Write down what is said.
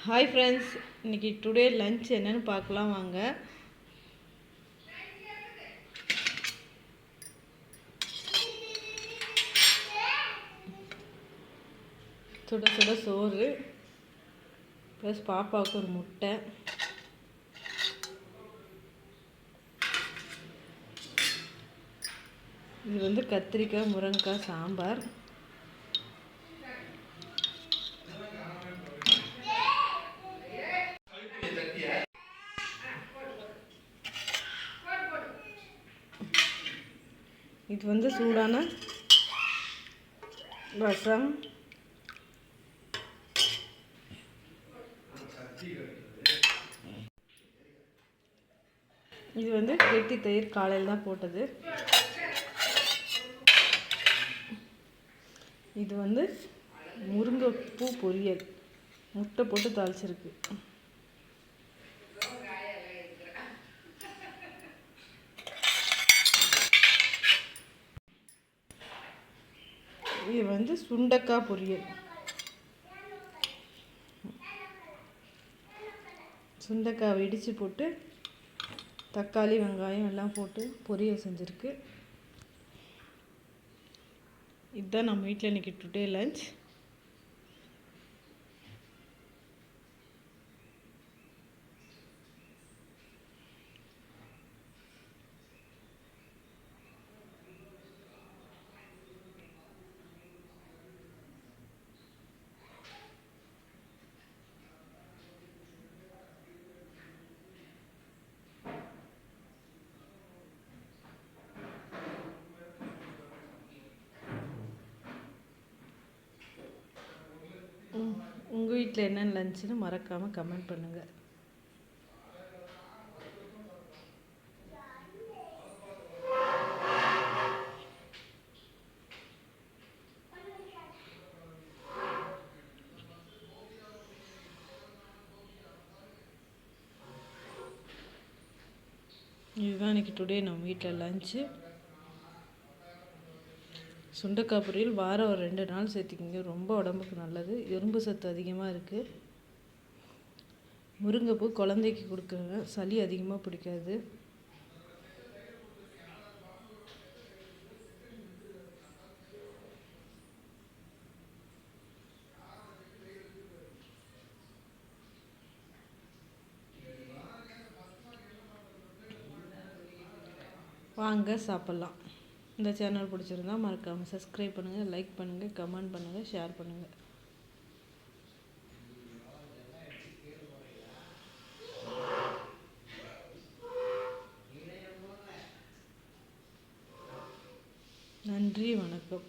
Hi friends, இன்றைக்கி today lunch என்னென்னு பார்க்கலாம் வாங்க. சுட சுட சோறு ப்ளஸ் பாப்பாவுக்கு ஒரு முட்டை. இது கத்திரிக்காய் முருங்கைக்காய் சாம்பார். இது சூடான ரசம். இது கெட்டி தயிர் காலையில் தான் போட்டது. இது முருங்கைப்பூ பொரியல், முட்டை போட்டு தாளிச்சிருக்கு. இது சுண்டைக்காய் பொரியல். சுண்டைக்காய் இடித்து போட்டு தக்காளி வெங்காயம் எல்லாம் போட்டு பொரியல் செஞ்சுருக்கு. இதுதான் நம்ம வீட்டில் இன்றைக்கி டுடே லஞ்ச். உங்கள் வீட்டில் என்னென்ன லஞ்சுன்னு மறக்காமல் கமெண்ட் பண்ணுங்கள். இதுதான் இன்றைக்கி டுடே நம்ம வீட்டில் லஞ்சு. சுண்டைக்காய் பொரியல் வாரம் ஒரு 2 நாள் சேர்த்திக்கிங்க, ரொம்ப உடம்புக்கு நல்லது. இரும்பு சத்து அதிகமாக இருக்குது. முருங்கைப்பூ குழந்தைக்கு கொடுக்குங்க, சளி அதிகமாக பிடிக்காது. வாங்க சாப்பிட்லாம். இந்த சேனல் பிடிச்சிருந்தா மறக்காமல் சப்ஸ்கிரைப் பண்ணுங்கள், லைக் பண்ணுங்கள், கமெண்ட் பண்ணுங்கள், ஷேர் பண்ணுங்கள். நன்றி, வணக்கம்.